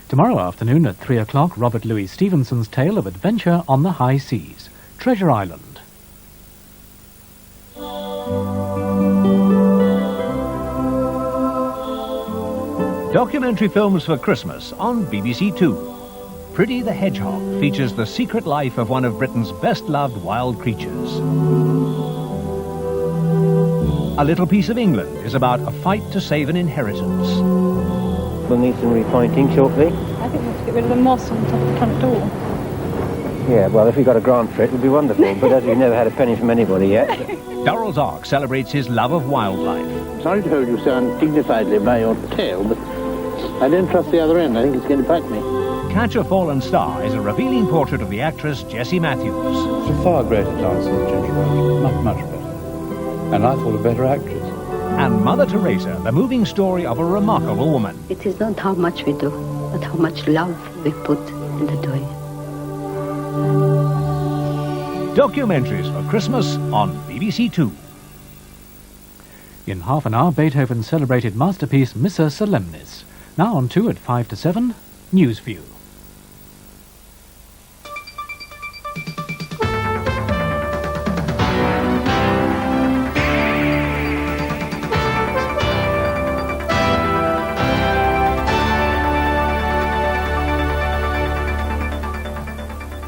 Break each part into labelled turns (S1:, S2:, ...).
S1: Tomorrow afternoon at 3 o'clock, Robert Louis Stevenson's tale of adventure on the high seas, Treasure Island.
S2: Documentary films for Christmas on BBC Two. Pretty the Hedgehog features the secret life of one of Britain's best-loved wild creatures. A Little Piece of England is about a fight to save an inheritance.
S3: We'll need some repointing shortly.
S4: I think we have to get rid of the moss on top of the front door.
S3: Yeah, well, if we got a grant for it, it would be wonderful, but as we've never had a penny from anybody yet.
S2: Durrell's Ark celebrates his love of wildlife.
S5: Sorry to hold you so undignifiedly by your tail, but I don't trust the other end. I think it's going to bite me.
S2: Catch a Fallen Star is a revealing portrait of the actress Jessie Matthews.
S6: She's a far greater dancer than Ginger Rogers, much better. And I thought a better actress.
S2: And Mother Teresa, the moving story of a remarkable woman.
S7: It is not how much we do, but how much love we put in the doing.
S2: Documentaries for Christmas on BBC Two.
S1: In half an hour, Beethoven's celebrated masterpiece, Missa Solemnis. Now on 2 at 5 to 7, News View.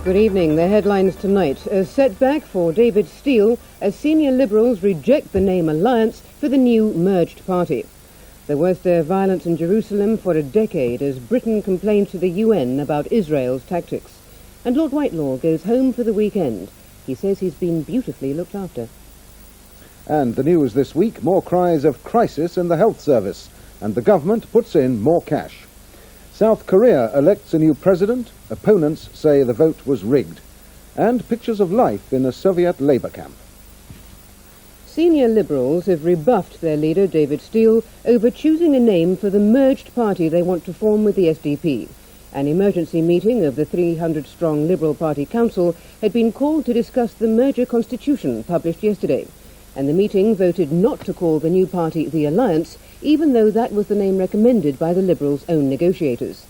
S8: Good evening. The headlines tonight. A setback for David Steele as senior Liberals reject the name Alliance for the new merged party. The worst day of violence in Jerusalem for a decade as Britain complains to the UN about Israel's tactics. And Lord Whitelaw goes home for the weekend. He says he's been beautifully looked after.
S9: And the news this week, more cries of crisis in the health service, and the government puts in more cash. South Korea elects a new president. Opponents say the vote was rigged. And pictures of life in a Soviet labor camp.
S8: Senior Liberals have rebuffed their leader, David Steele, over choosing a name for the merged party they want to form with the SDP. An emergency meeting of the 300-strong Liberal Party Council had been called to discuss the merger constitution published yesterday. And the meeting voted not to call the new party the Alliance, even though that was the name recommended by the Liberals' own negotiators.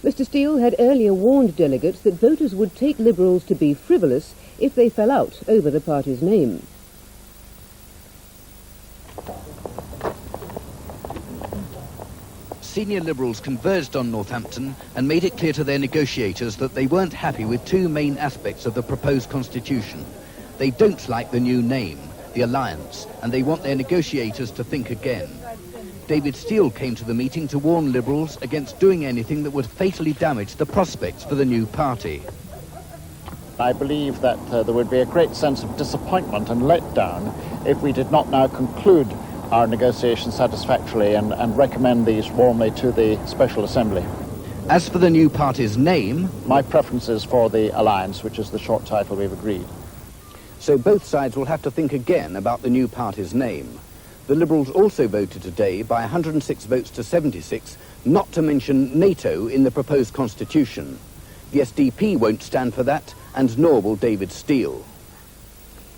S8: Mr. Steele had earlier warned delegates that voters would take Liberals to be frivolous if they fell out over the party's name.
S10: Senior Liberals converged on Northampton and made it clear to their negotiators that they weren't happy with two main aspects of the proposed constitution. They don't like the new name, the Alliance, and they want their negotiators to think again. David Steele came to the meeting to warn Liberals against doing anything that would fatally damage the prospects for the new party.
S5: I believe that there would be a great sense of disappointment and letdown if we did not now conclude our negotiations satisfactorily and recommend these warmly to the Special Assembly.
S10: As for the new party's name,
S5: my preference is for the Alliance, which is the short title we've agreed.
S10: So both sides will have to think again about the new party's name. The Liberals also voted today by 106 votes to 76 not to mention NATO in the proposed constitution. The SDP won't stand for that, and nor will David Steele.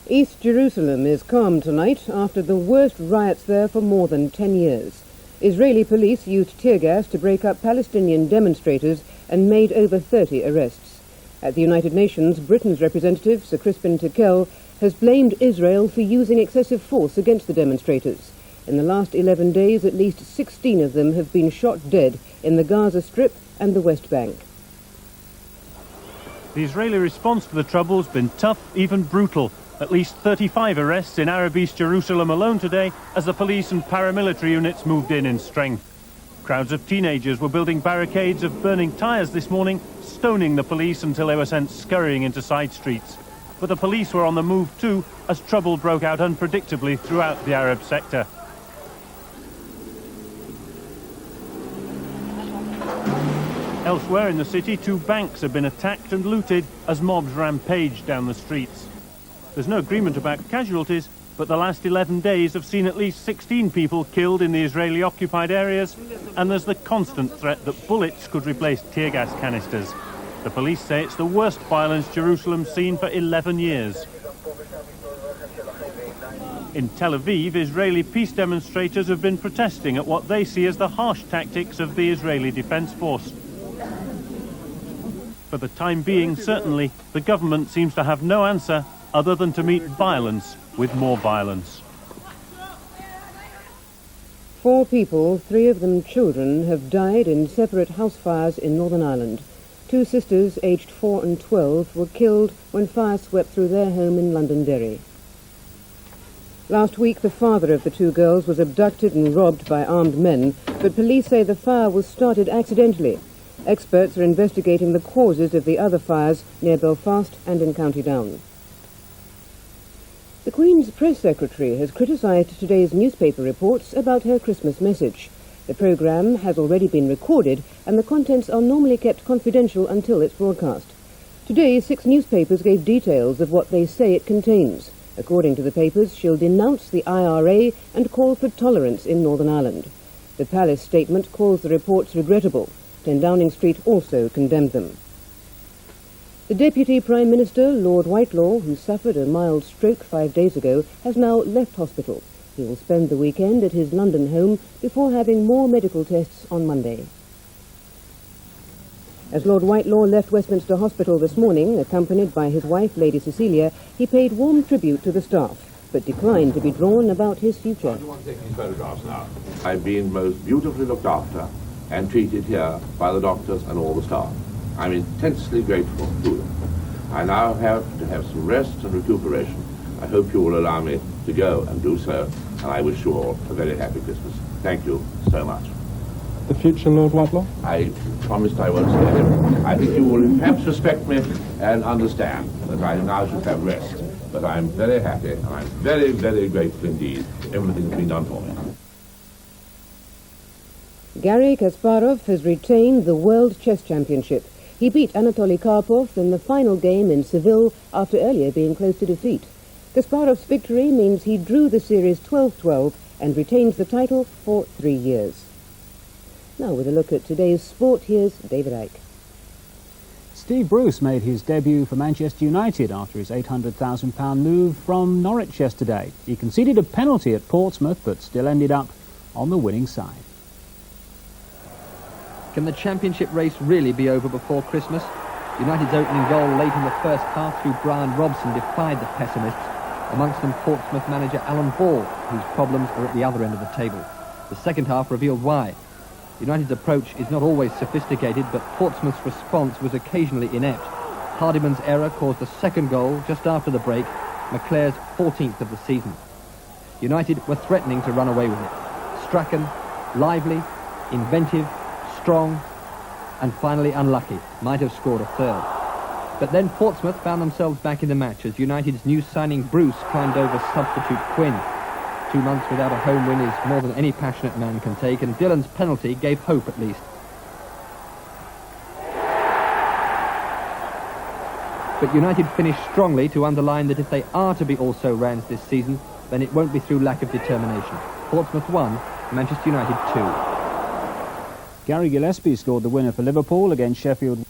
S8: East Jerusalem is calm tonight after the worst riots there for more than 10 years. Israeli police used tear gas to break up Palestinian demonstrators and made over 30 arrests. At the United Nations, Britain's representative, Sir Crispin Tickell, has blamed Israel for using excessive force against the demonstrators. In the last 11 days, at least 16 of them have been shot dead in the Gaza Strip and the West Bank.
S11: The Israeli response to the trouble has been tough, even brutal. At least 35 arrests in Arab East Jerusalem alone today as the police and paramilitary units moved in strength. Crowds of teenagers were building barricades of burning tyres this morning, stoning the police until they were sent scurrying into side streets. But the police were on the move too, as trouble broke out unpredictably throughout the Arab sector. Elsewhere in the city, 2 banks have been attacked and looted as mobs rampage down the streets. There's no agreement about casualties, but the last 11 days have seen at least 16 people killed in the Israeli-occupied areas, and there's the constant threat that bullets could replace tear gas canisters. The police say it's the worst violence Jerusalem's seen for 11 years. In Tel Aviv, Israeli peace demonstrators have been protesting at what they see as the harsh tactics of the Israeli Defense Force. for the time being certainly, the government seems to have no answer other than to meet violence with more violence.
S8: 4 people, 3 of them children, have died in separate house fires in Northern Ireland. 2 sisters, aged 4 and 12, were killed when fire swept through their home in Londonderry. Last week, the father of the 2 girls was abducted and robbed by armed men, but police say the fire was started accidentally. Experts are investigating the causes of the other fires near Belfast and in County Down. The Queen's press secretary has criticised today's newspaper reports about her Christmas message. The programme has already been recorded and the contents are normally kept confidential until it's broadcast. Today, 6 newspapers gave details of what they say it contains. According to the papers, she'll denounce the IRA and call for tolerance in Northern Ireland. The Palace statement calls the reports regrettable. 10 Downing Street also condemned them. The Deputy Prime Minister, Lord Whitelaw, who suffered a mild stroke 5 days ago, has now left hospital. He will spend the weekend at his London home before having more medical tests on Monday. As Lord Whitelaw left Westminster Hospital this morning, accompanied by his wife, Lady Cecilia, he paid warm tribute to the staff, but declined to be drawn about his future.
S12: I want to take these photographs now. I've been most beautifully looked after and treated here by the doctors and all the staff. I'm intensely grateful to them. I now have to have some rest and recuperation. I hope you will allow me to go and do so, and I wish you all a very happy Christmas. Thank you so much.
S13: The future, Lord Whitelaw?
S12: I promised I won't say it. I think you will perhaps respect me and understand that I now should have rest. But I'm very happy, and I'm very, very grateful indeed. Everything's been done for me.
S8: Garry Kasparov has retained the World Chess Championship. He beat Anatoly Karpov in the final game in Seville after earlier being close to defeat. Kasparov's victory means he drew the series 12-12 and retains the title for 3 years. Now with a look at today's sport, here's David Icke.
S1: Steve Bruce made his debut for Manchester United after his £800,000 move from Norwich yesterday. He conceded a penalty at Portsmouth but still ended up on the winning side.
S14: Can the championship race really be over before Christmas? United's opening goal late in the first half through Brian Robson defied the pessimists, amongst them Portsmouth manager Alan Ball, whose problems are at the other end of the table. The second half revealed why. United's approach is not always sophisticated, but Portsmouth's response was occasionally inept. Hardiman's error caused the second goal just after the break, McClare's 14th of the season. United were threatening to run away with it. Strachan, lively, inventive, strong, and finally unlucky, might have scored a third. But then Portsmouth found themselves back in the match as United's new signing Bruce climbed over substitute Quinn. 2 months without a home win is more than any passionate man can take, and Dillon's penalty gave hope at least. But United finished strongly to underline that if they are to be also Rans this season, then it won't be through lack of determination. Portsmouth 1, Manchester United 2.
S1: Gary Gillespie scored the winner for Liverpool against Sheffield.